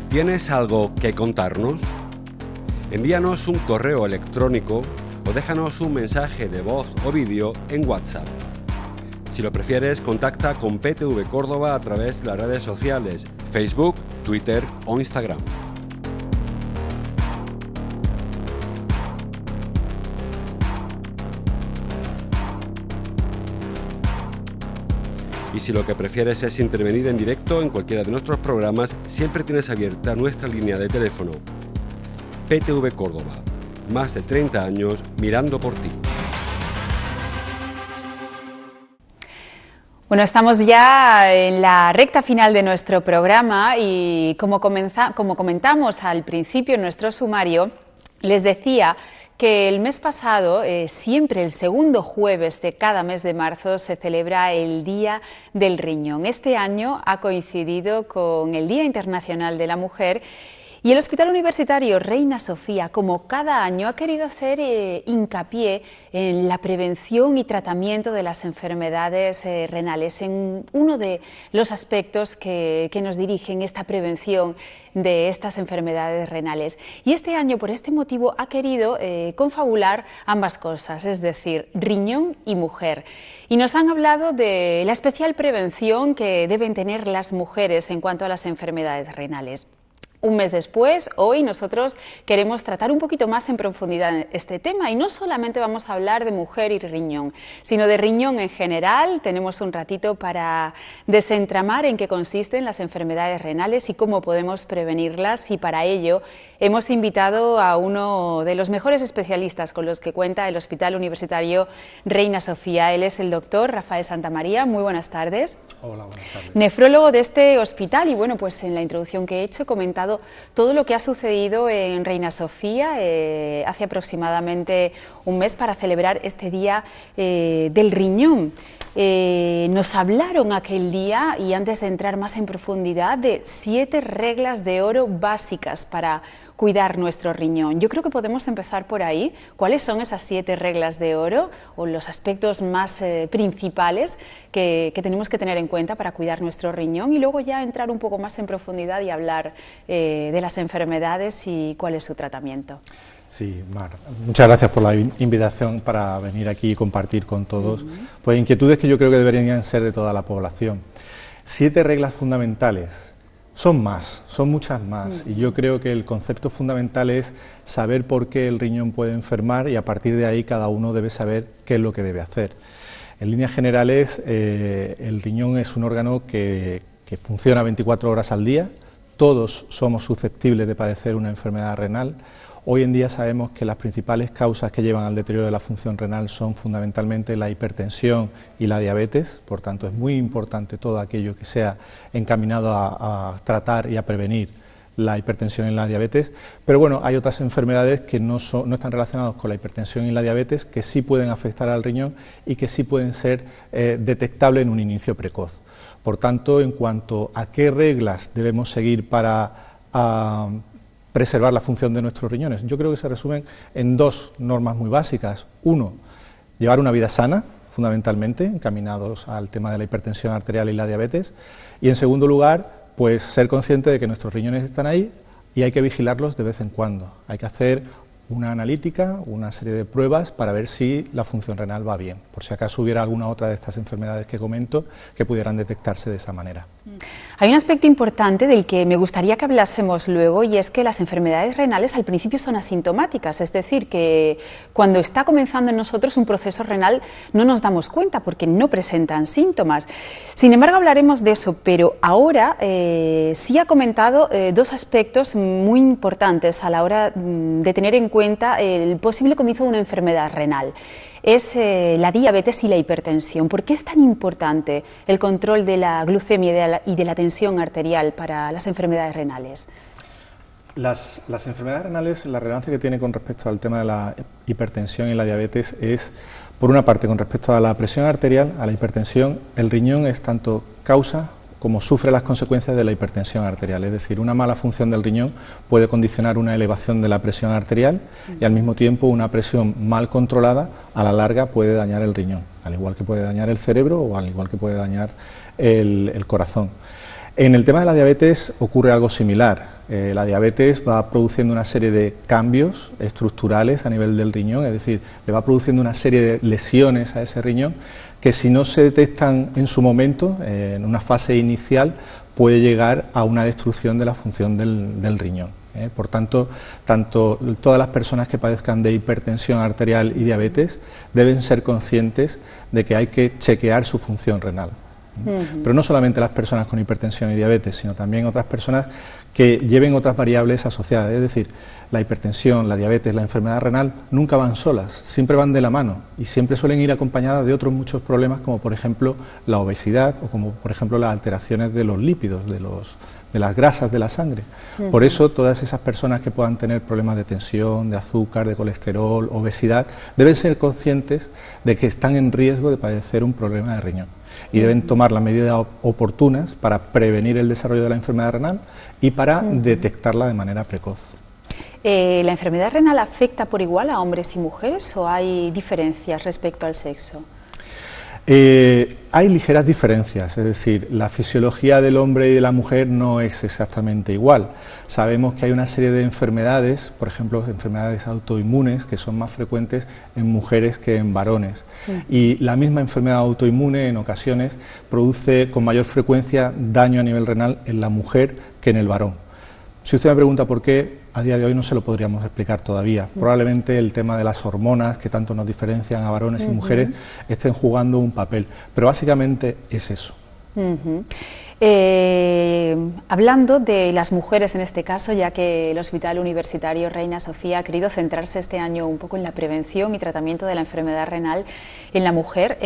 ¿Tienes algo que contarnos? Envíanos un correo electrónico o déjanos un mensaje de voz o vídeo en WhatsApp. Si lo prefieres, contacta con PTV Córdoba a través de las redes sociales, Facebook, Twitter o Instagram. Y si lo que prefieres es intervenir en directo en cualquiera de nuestros programas, siempre tienes abierta nuestra línea de teléfono. PTV Córdoba, más de 30 años mirando por ti. Bueno, estamos ya en la recta final de nuestro programa y como comentamos al principio en nuestro sumario, les decía que el mes pasado, siempre el segundo jueves de cada mes de marzo, se celebra el Día del Riñón. Este año ha coincidido con el Día Internacional de la Mujer. Y el Hospital Universitario Reina Sofía, como cada año, ha querido hacer hincapié en la prevención y tratamiento de las enfermedades renales, en uno de los aspectos que nos dirigen esta prevención de estas enfermedades renales. Y este año, por este motivo, ha querido confabular ambas cosas, es decir, riñón y mujer. Y nos han hablado de la especial prevención que deben tener las mujeres en cuanto a las enfermedades renales. Un mes después, hoy nosotros queremos tratar un poquito más en profundidad este tema y no solamente vamos a hablar de mujer y riñón, sino de riñón en general. Tenemos un ratito para desentramar en qué consisten las enfermedades renales y cómo podemos prevenirlas, y para ello hemos invitado a uno de los mejores especialistas con los que cuenta el Hospital Universitario Reina Sofía. Él es el doctor Rafael Santamaría. Muy buenas tardes. Hola, buenas tardes. Nefrólogo de este hospital, y bueno, pues en la introducción que he hecho he comentado todo lo que ha sucedido en Reina Sofía hace aproximadamente un mes para celebrar este Día del Riñón. Nos hablaron aquel día, y antes de entrar más en profundidad, de 7 reglas de oro básicas para cuidar nuestro riñón. Yo creo que podemos empezar por ahí. ¿Cuáles son esas 7 reglas de oro o los aspectos más principales que tenemos que tener en cuenta para cuidar nuestro riñón? Y luego ya entrar un poco más en profundidad y hablar de las enfermedades y cuál es su tratamiento. Sí, Mar, muchas gracias por la invitación para venir aquí y compartir con todos pues inquietudes que yo creo que deberían ser de toda la población. 7 reglas fundamentales. Son muchas más, y yo creo que el concepto fundamental es saber por qué el riñón puede enfermar, y a partir de ahí cada uno debe saber qué es lo que debe hacer. En líneas generales, el riñón es un órgano que funciona 24 horas al día. Todos somos susceptibles de padecer una enfermedad renal. Hoy en día sabemos que las principales causas que llevan al deterioro de la función renal son fundamentalmente la hipertensión y la diabetes. Por tanto, es muy importante todo aquello que sea encaminado a tratar y a prevenir la hipertensión y la diabetes. Pero bueno, hay otras enfermedades que no están relacionadas con la hipertensión y la diabetes, que sí pueden afectar al riñón y que sí pueden ser detectables en un inicio precoz. Por tanto, en cuanto a qué reglas debemos seguir para preservar la función de nuestros riñones, yo creo que se resumen en 2 normas muy básicas. 1, llevar una vida sana, fundamentalmente, encaminados al tema de la hipertensión arterial y la diabetes. Y en segundo lugar, pues ser consciente de que nuestros riñones están ahí y hay que vigilarlos de vez en cuando. Hay que hacer una analítica, una serie de pruebas para ver si la función renal va bien, por si acaso hubiera alguna otra de estas enfermedades que comento que pudieran detectarse de esa manera. Hay un aspecto importante del que me gustaría que hablásemos luego, y es que las enfermedades renales al principio son asintomáticas, es decir, que cuando está comenzando en nosotros un proceso renal no nos damos cuenta porque no presentan síntomas. Sin embargo, hablaremos de eso, pero ahora sí ha comentado 2 aspectos muy importantes a la hora de tener en cuenta el posible comienzo de una enfermedad renal. Es la diabetes y la hipertensión. ¿Por qué es tan importante el control de la glucemia y de la tensión arterial para las enfermedades renales? Las enfermedades renales, la relevancia que tiene con respecto al tema de la hipertensión y la diabetes es, por una parte, con respecto a la presión arterial, a la hipertensión, el riñón es tanto causa como sufre las consecuencias de la hipertensión arterial. Es decir, una mala función del riñón puede condicionar una elevación de la presión arterial y al mismo tiempo una presión mal controlada a la larga puede dañar el riñón, al igual que puede dañar el cerebro o al igual que puede dañar el corazón. En el tema de la diabetes ocurre algo similar. La diabetes va produciendo una serie de cambios estructurales a nivel del riñón, es decir, le va produciendo una serie de lesiones a ese riñón que, si no se detectan en su momento, en una fase inicial, puede llegar a una destrucción de la función del riñón. Por tanto, todas las personas que padezcan de hipertensión arterial y diabetes deben ser conscientes de que hay que chequear su función renal. Pero no solamente las personas con hipertensión y diabetes, sino también otras personas que lleven otras variables asociadas, es decir, la hipertensión, la diabetes, la enfermedad renal nunca van solas, siempre van de la mano y siempre suelen ir acompañadas de otros muchos problemas, como por ejemplo la obesidad o como por ejemplo las alteraciones de los lípidos, de las grasas de la sangre. Por eso todas esas personas que puedan tener problemas de tensión, de azúcar, de colesterol, obesidad, deben ser conscientes de que están en riesgo de padecer un problema de riñón y deben tomar las medidas oportunas para prevenir el desarrollo de la enfermedad renal y para detectarla de manera precoz. ¿La enfermedad renal afecta por igual a hombres y mujeres o hay diferencias respecto al sexo? Hay ligeras diferencias, es decir, la fisiología del hombre y de la mujer no es exactamente igual. Sabemos que hay una serie de enfermedades, por ejemplo, enfermedades autoinmunes, que son más frecuentes en mujeres que en varones. Y la misma enfermedad autoinmune en ocasiones produce con mayor frecuencia daño a nivel renal en la mujer que en el varón. Si usted me pregunta por qué, a día de hoy no se lo podríamos explicar todavía. Probablemente el tema de las hormonas, que tanto nos diferencian a varones y mujeres, estén jugando un papel. Pero básicamente es eso. Hablando de las mujeres en este caso, ya que el Hospital Universitario Reina Sofía ha querido centrarse este año un poco en la prevención y tratamiento de la enfermedad renal en la mujer,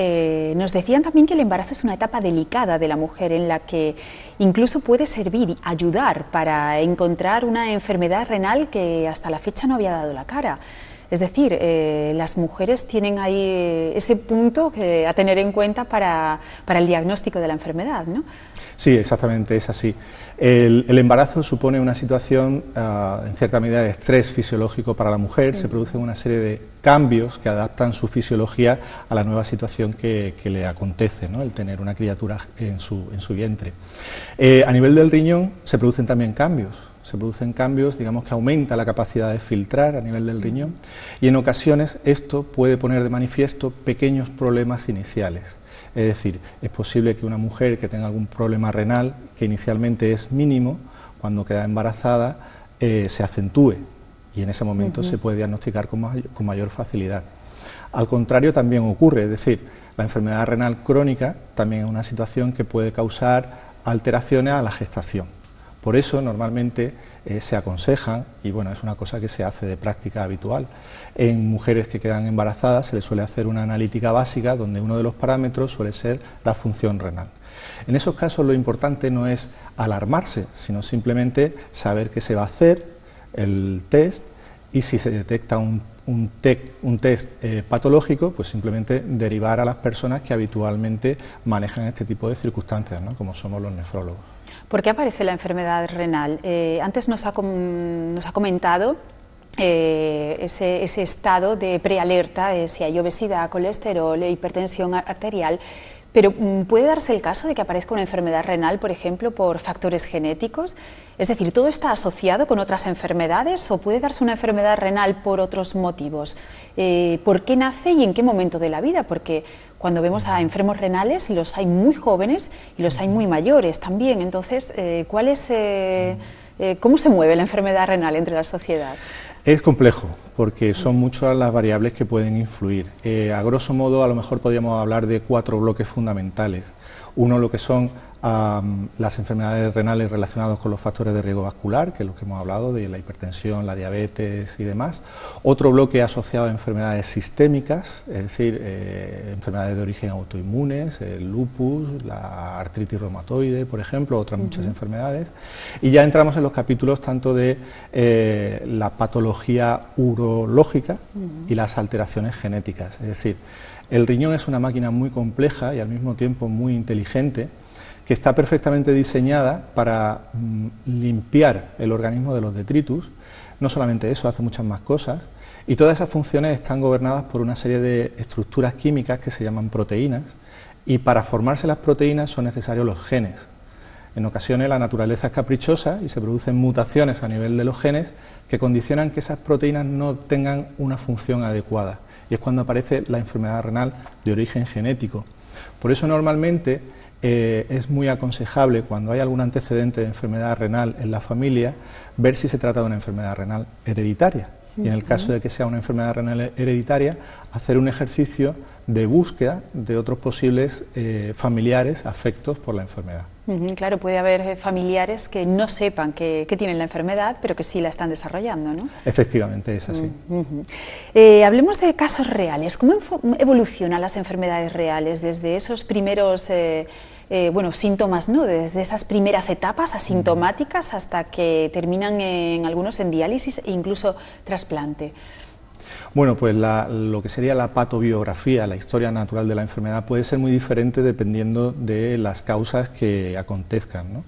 nos decían también que el embarazo es una etapa delicada de la mujer en la que incluso puede servir y ayudar para encontrar una enfermedad renal que hasta la fecha no había dado la cara. Es decir, las mujeres tienen ahí ese punto a tener en cuenta para el diagnóstico de la enfermedad, ¿no? Sí, exactamente, es así. El embarazo supone una situación, en cierta medida, de estrés fisiológico para la mujer. Se producen una serie de cambios que adaptan su fisiología a la nueva situación que le acontece, ¿no? El tener una criatura en su vientre. A nivel del riñón se producen también cambios. Se producen cambios, digamos, que aumenta la capacidad de filtrar a nivel del riñón y en ocasiones esto puede poner de manifiesto pequeños problemas iniciales. Es decir, es posible que una mujer que tenga algún problema renal, que inicialmente es mínimo, cuando queda embarazada se acentúe y en ese momento se puede diagnosticar con mayor facilidad. Al contrario también ocurre, es decir, la enfermedad renal crónica también es una situación que puede causar alteraciones a la gestación. Por eso normalmente se aconsejan, y bueno, es una cosa que se hace de práctica habitual, en mujeres que quedan embarazadas se les suele hacer una analítica básica donde uno de los parámetros suele ser la función renal. En esos casos lo importante no es alarmarse, sino simplemente saber que se va a hacer el test y si se detecta un test patológico, pues simplemente derivar a las personas que habitualmente manejan este tipo de circunstancias, ¿no? Como somos los nefrólogos. ¿Por qué aparece la enfermedad renal? Antes nos ha comentado ese estado de prealerta, si hay obesidad, colesterol, hipertensión arterial, pero ¿puede darse el caso de que aparezca una enfermedad renal, por ejemplo, por factores genéticos? Es decir, ¿todo está asociado con otras enfermedades o puede darse una enfermedad renal por otros motivos? ¿Por qué nace y en qué momento de la vida? Porque cuando vemos a enfermos renales, los hay muy jóvenes y los hay muy mayores también. Entonces, ¿cómo se mueve la enfermedad renal entre la sociedad? Es complejo, porque son muchas las variables que pueden influir. A grosso modo, a lo mejor podríamos hablar de 4 bloques fundamentales. Uno, lo que son las enfermedades renales relacionadas con los factores de riesgo vascular, que es lo que hemos hablado, de la hipertensión, la diabetes y demás. Otro bloque asociado a enfermedades sistémicas, es decir, enfermedades de origen autoinmunes, el lupus, la artritis reumatoide, por ejemplo, otras muchas enfermedades. Y ya entramos en los capítulos tanto de la patología urológica y las alteraciones genéticas. Es decir, el riñón es una máquina muy compleja y al mismo tiempo muy inteligente, que está perfectamente diseñada para limpiar el organismo de los detritus. No solamente eso, hace muchas más cosas, y todas esas funciones están gobernadas por una serie de estructuras químicas que se llaman proteínas, y para formarse las proteínas son necesarios los genes. En ocasiones la naturaleza es caprichosa y se producen mutaciones a nivel de los genes que condicionan que esas proteínas no tengan una función adecuada, y es cuando aparece la enfermedad renal de origen genético. Por eso normalmente es muy aconsejable, cuando hay algún antecedente de enfermedad renal en la familia, ver si se trata de una enfermedad renal hereditaria. Y en el caso de que sea una enfermedad renal hereditaria, hacer un ejercicio de búsqueda de otros posibles familiares afectos por la enfermedad. Claro, puede haber familiares que no sepan que tienen la enfermedad, pero que sí la están desarrollando, ¿no? Efectivamente, es así. Hablemos de casos reales. ¿Cómo evolucionan las enfermedades reales desde esos primeros síntomas, ¿no? Desde esas primeras etapas asintomáticas hasta que terminan en algunos en diálisis e incluso trasplante? Bueno, pues lo que sería la patobiografía, la historia natural de la enfermedad, puede ser muy diferente dependiendo de las causas que acontezcan, ¿no?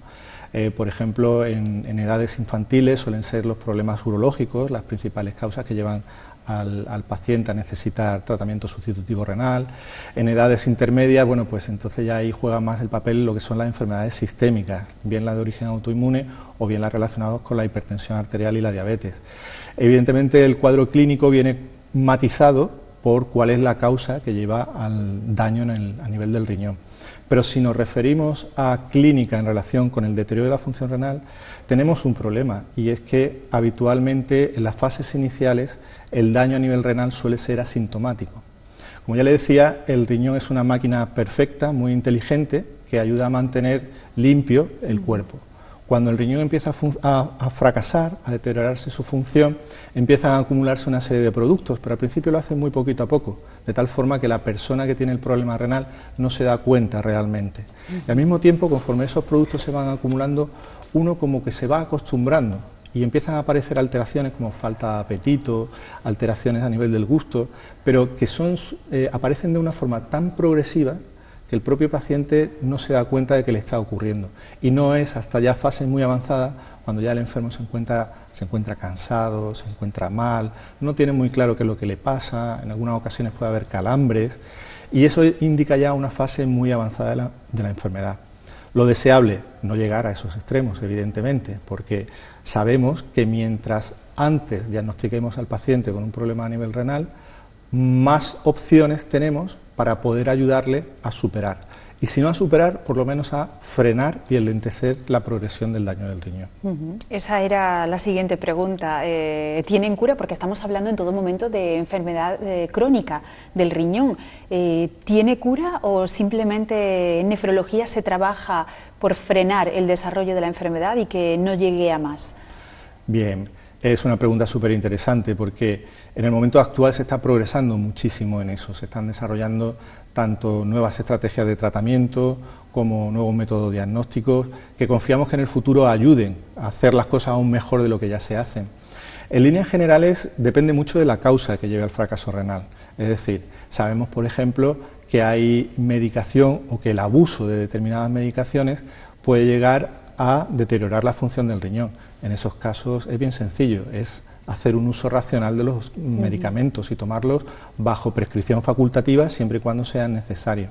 Por ejemplo, en edades infantiles suelen ser los problemas urológicos las principales causas que llevan al paciente a necesitar tratamiento sustitutivo renal. En edades intermedias, bueno, pues entonces ya ahí juega más el papel lo que son las enfermedades sistémicas, bien las de origen autoinmune o bien las relacionadas con la hipertensión arterial y la diabetes. Evidentemente el cuadro clínico viene matizado por cuál es la causa que lleva al daño a nivel del riñón. Pero si nos referimos a clínica en relación con el deterioro de la función renal, tenemos un problema, y es que habitualmente en las fases iniciales el daño a nivel renal suele ser asintomático. Como ya le decía, el riñón es una máquina perfecta, muy inteligente, que ayuda a mantener limpio el cuerpo. Cuando el riñón empieza a fracasar, a deteriorarse su función, empiezan a acumularse una serie de productos, pero al principio lo hacen muy poquito a poco, de tal forma que la persona que tiene el problema renal no se da cuenta realmente. Y al mismo tiempo, conforme esos productos se van acumulando, uno como que se va acostumbrando y empiezan a aparecer alteraciones como falta de apetito, alteraciones a nivel del gusto, pero que aparecen de una forma tan progresiva que el propio paciente no se da cuenta de que le está ocurriendo. Y no es hasta ya fases muy avanzadas, cuando ya el enfermo se encuentra cansado, se encuentra mal, no tiene muy claro qué es lo que le pasa, en algunas ocasiones puede haber calambres, y eso indica ya una fase muy avanzada de la enfermedad. Lo deseable, no llegar a esos extremos, evidentemente, porque sabemos que mientras antes diagnostiquemos al paciente con un problema a nivel renal, más opciones tenemos para poder ayudarle a superar. Y si no a superar, por lo menos a frenar y enlentecer la progresión del daño del riñón. Esa era la siguiente pregunta. ¿Tienen cura? Porque estamos hablando en todo momento de enfermedad crónica del riñón. ¿Tiene cura o simplemente en nefrología se trabaja por frenar el desarrollo de la enfermedad y que no llegue a más? Bien. Es una pregunta súper interesante porque en el momento actual se está progresando muchísimo en eso, se están desarrollando tanto nuevas estrategias de tratamiento como nuevos métodos diagnósticos que confiamos que en el futuro ayuden a hacer las cosas aún mejor de lo que ya se hacen. En líneas generales depende mucho de la causa que lleve al fracaso renal, es decir, sabemos por ejemplo que hay medicación o que el abuso de determinadas medicaciones puede llegar a deteriorar la función del riñón. En esos casos es bien sencillo, es hacer un uso racional de los medicamentos y tomarlos bajo prescripción facultativa siempre y cuando sean necesarios.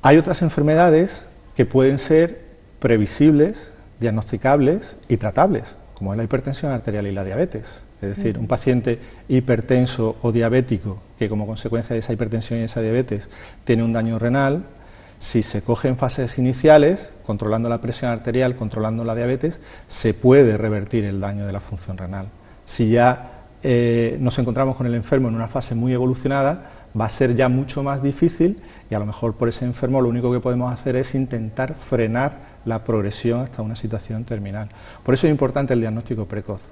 Hay otras enfermedades que pueden ser previsibles, diagnosticables y tratables, como es la hipertensión arterial y la diabetes. Es decir, un paciente hipertenso o diabético que como consecuencia de esa hipertensión y esa diabetes tiene un daño renal, si se coge en fases iniciales, controlando la presión arterial, controlando la diabetes, se puede revertir el daño de la función renal. Si ya nos encontramos con el enfermo en una fase muy evolucionada, va a ser ya mucho más difícil y a lo mejor por ese enfermo lo único que podemos hacer es intentar frenar la progresión hasta una situación terminal. Por eso es importante el diagnóstico precoz.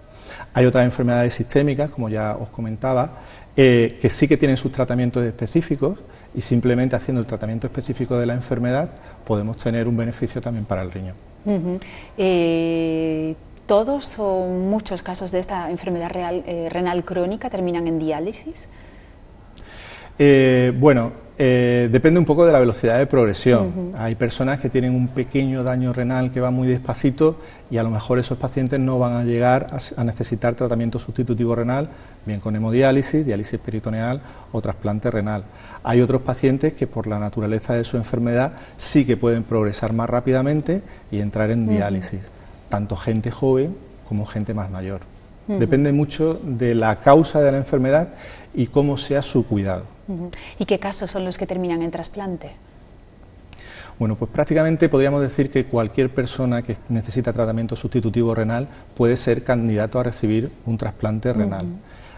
Hay otras enfermedades sistémicas, como ya os comentaba, que sí que tienen sus tratamientos específicos y simplemente haciendo el tratamiento específico de la enfermedad podemos tener un beneficio también para el riñón. ¿Todos o muchos casos de esta enfermedad renal crónica terminan en diálisis? Depende un poco de la velocidad de progresión. Hay personas que tienen un pequeño daño renal que va muy despacito y a lo mejor esos pacientes no van a llegar a necesitar tratamiento sustitutivo renal, bien con hemodiálisis, diálisis peritoneal o trasplante renal. Hay otros pacientes que por la naturaleza de su enfermedad sí que pueden progresar más rápidamente y entrar en diálisis, tanto gente joven como gente más mayor. Depende mucho de la causa de la enfermedad y cómo sea su cuidado. ¿Y qué casos son los que terminan en trasplante? Bueno, pues prácticamente podríamos decir que cualquier persona que necesita tratamiento sustitutivo renal puede ser candidato a recibir un trasplante renal.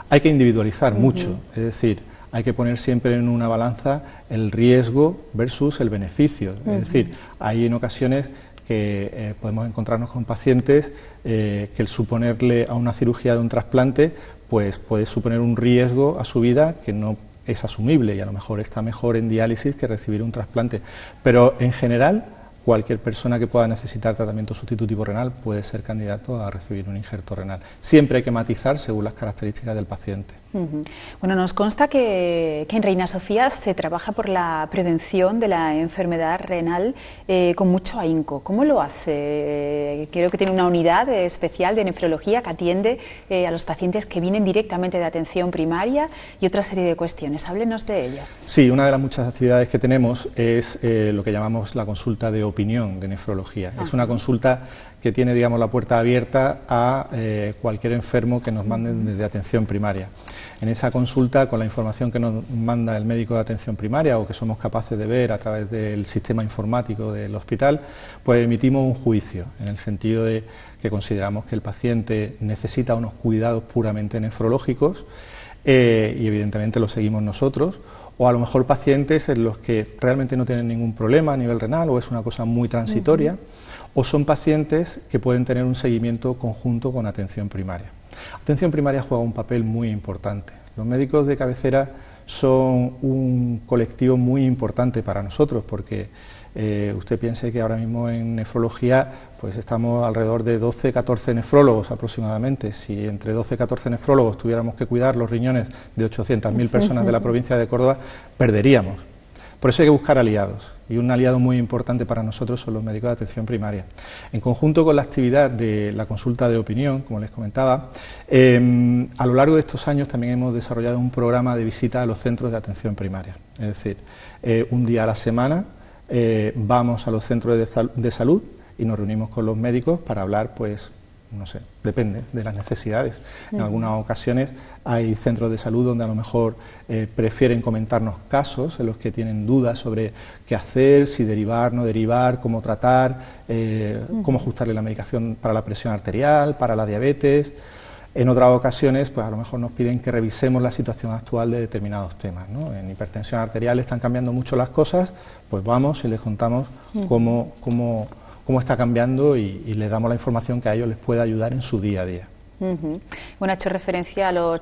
Hay que individualizar mucho, es decir, hay que poner siempre en una balanza el riesgo versus el beneficio. Es decir, hay en ocasiones que podemos encontrarnos con pacientes que el suponerle a una cirugía de un trasplante pues puede suponer un riesgo a su vida que no es asumible, y a lo mejor está mejor en diálisis que recibir un trasplante. Pero en general, cualquier persona que pueda necesitar tratamiento sustitutivo renal puede ser candidato a recibir un injerto renal. Siempre hay que matizar según las características del paciente. Bueno, nos consta que en Reina Sofía se trabaja por la prevención de la enfermedad renal con mucho ahínco. ¿Cómo lo hace? Creo que tiene una unidad especial de nefrología que atiende a los pacientes que vienen directamente de atención primaria y otra serie de cuestiones. Háblenos de ello. Sí, una de las muchas actividades que tenemos es lo que llamamos la consulta de opinión de nefrología. Es una consulta que tiene, digamos, la puerta abierta a cualquier enfermo que nos manden desde atención primaria. En esa consulta, con la información que nos manda el médico de atención primaria o que somos capaces de ver a través del sistema informático del hospital, pues emitimos un juicio, en el sentido de que consideramos que el paciente necesita unos cuidados puramente nefrológicos y evidentemente lo seguimos nosotros, o a lo mejor pacientes en los que realmente no tienen ningún problema a nivel renal o es una cosa muy transitoria, o son pacientes que pueden tener un seguimiento conjunto con atención primaria. Atención primaria juega un papel muy importante. Los médicos de cabecera son un colectivo muy importante para nosotros porque usted piense que ahora mismo en nefrología pues estamos alrededor de 12-14 nefrólogos aproximadamente. Si entre 12-14 nefrólogos tuviéramos que cuidar los riñones de 800.000 personas de la provincia de Córdoba, perderíamos. Por eso hay que buscar aliados, y un aliado muy importante para nosotros son los médicos de atención primaria. En conjunto con la actividad de la consulta de opinión, como les comentaba, a lo largo de estos años también hemos desarrollado un programa de visita a los centros de atención primaria. Es decir, un día a la semana vamos a los centros de salud y nos reunimos con los médicos para hablar, pues, no sé, depende de las necesidades. En algunas ocasiones hay centros de salud donde a lo mejor prefieren comentarnos casos en los que tienen dudas sobre qué hacer, si derivar, no derivar, cómo tratar, cómo ajustarle la medicación para la presión arterial, para la diabetes. En otras ocasiones, pues a lo mejor nos piden que revisemos la situación actual de determinados temas, ¿no? En hipertensión arterial están cambiando mucho las cosas, pues vamos y les contamos cómo está cambiando y les damos la información que a ellos les pueda ayudar en su día a día. Bueno, ha hecho referencia a los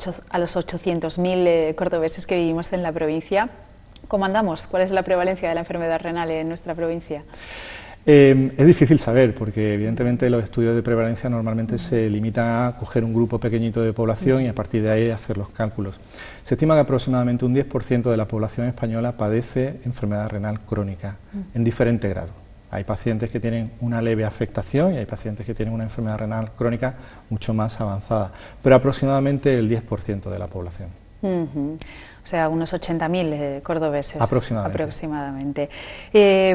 800.000 cordobeses que vivimos en la provincia. ¿Cómo andamos? ¿Cuál es la prevalencia de la enfermedad renal en nuestra provincia? Es difícil saber, porque evidentemente los estudios de prevalencia normalmente se limitan a coger un grupo pequeñito de población y a partir de ahí hacer los cálculos. Se estima que aproximadamente un 10% de la población española padece enfermedad renal crónica en diferente grado. Hay pacientes que tienen una leve afectación y hay pacientes que tienen una enfermedad renal crónica mucho más avanzada, pero aproximadamente el 10% de la población. O sea, unos 80.000 cordobeses. Aproximadamente.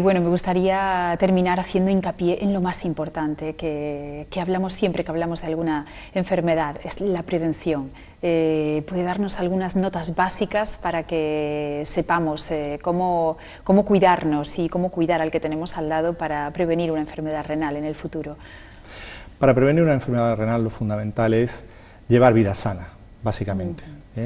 Bueno, me gustaría terminar haciendo hincapié en lo más importante que hablamos siempre que hablamos de alguna enfermedad, es la prevención. ¿Puede darnos algunas notas básicas para que sepamos cómo cuidarnos y cómo cuidar al que tenemos al lado para prevenir una enfermedad renal en el futuro? Para prevenir una enfermedad renal lo fundamental es llevar vida sana, básicamente.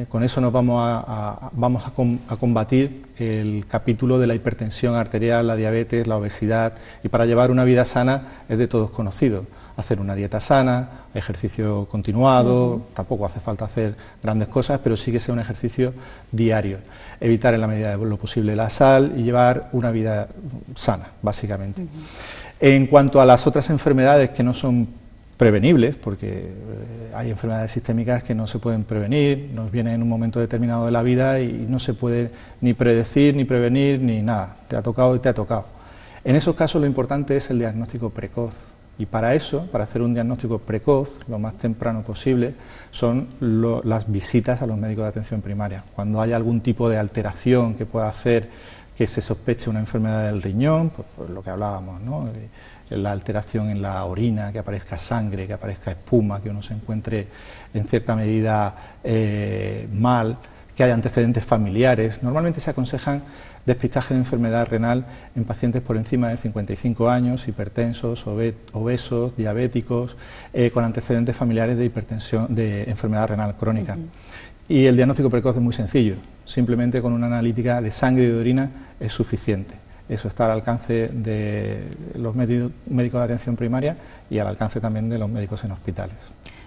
Con eso nos vamos a combatir el capítulo de la hipertensión arterial, la diabetes, la obesidad, y para llevar una vida sana es de todos conocido. Hacer una dieta sana, ejercicio continuado, tampoco hace falta hacer grandes cosas, pero sí que sea un ejercicio diario. Evitar en la medida de lo posible la sal y llevar una vida sana, básicamente. En cuanto a las otras enfermedades que no son prevenibles, porque hay enfermedades sistémicas que no se pueden prevenir, nos vienen en un momento determinado de la vida y no se puede ni predecir, ni prevenir, ni nada, te ha tocado y te ha tocado. En esos casos lo importante es el diagnóstico precoz, y para eso, para hacer un diagnóstico precoz, lo más temprano posible, son las visitas a los médicos de atención primaria. Cuando hay algún tipo de alteración que pueda hacer que se sospeche una enfermedad del riñón, pues lo que hablábamos, ¿no? La alteración en la orina, que aparezca sangre, que aparezca espuma, que uno se encuentre en cierta medida mal, que haya antecedentes familiares. Normalmente se aconsejan despistaje de enfermedad renal en pacientes por encima de 55 años, hipertensos, obesos, diabéticos, con antecedentes familiares de hipertensión, de enfermedad renal crónica. Y el diagnóstico precoz es muy sencillo, simplemente con una analítica de sangre y de orina es suficiente. Eso está al alcance de los médicos de atención primaria y al alcance también de los médicos en hospitales.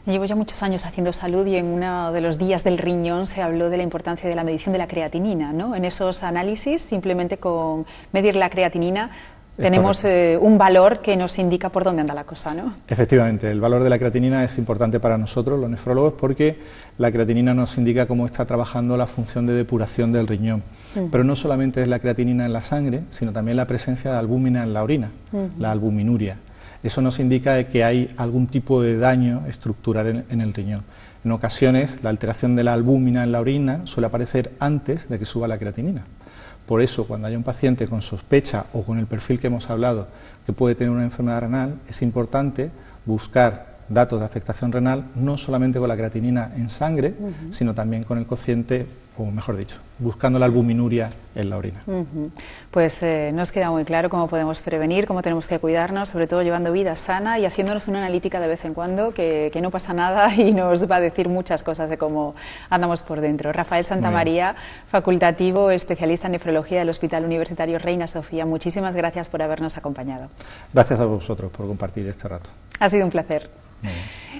Llevo ya muchos años haciendo salud y en uno de los días del riñón se habló de la importancia de la medición de la creatinina, ¿no? En esos análisis, simplemente con medir la creatinina, tenemos un valor que nos indica por dónde anda la cosa, ¿no? Efectivamente, el valor de la creatinina es importante para nosotros, los nefrólogos, porque la creatinina nos indica cómo está trabajando la función de depuración del riñón. Pero no solamente es la creatinina en la sangre, sino también la presencia de albúmina en la orina, la albuminuria. Eso nos indica que hay algún tipo de daño estructural en el riñón. En ocasiones, la alteración de la albúmina en la orina suele aparecer antes de que suba la creatinina. Por eso, cuando haya un paciente con sospecha o con el perfil que hemos hablado que puede tener una enfermedad renal, es importante buscar datos de afectación renal no solamente con la creatinina en sangre, sino también con el cociente, o mejor dicho, buscando la albuminuria en la orina. Pues nos queda muy claro cómo podemos prevenir, cómo tenemos que cuidarnos, sobre todo llevando vida sana y haciéndonos una analítica de vez en cuando, que no pasa nada y nos va a decir muchas cosas de cómo andamos por dentro. Rafael Santamaría, facultativo, especialista en nefrología del Hospital Universitario Reina Sofía, muchísimas gracias por habernos acompañado. Gracias a vosotros por compartir este rato. Ha sido un placer.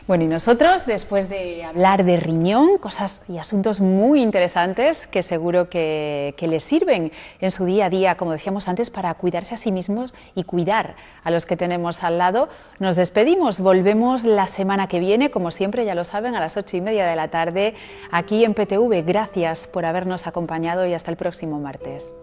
Bueno, y nosotros, después de hablar de riñón, cosas y asuntos muy interesantes que seguro que les sirven en su día a día, como decíamos antes, para cuidarse a sí mismos y cuidar a los que tenemos al lado, nos despedimos. Volvemos la semana que viene, como siempre, ya lo saben, a las 8:30 de la tarde, aquí en PTV. Gracias por habernos acompañado y hasta el próximo martes.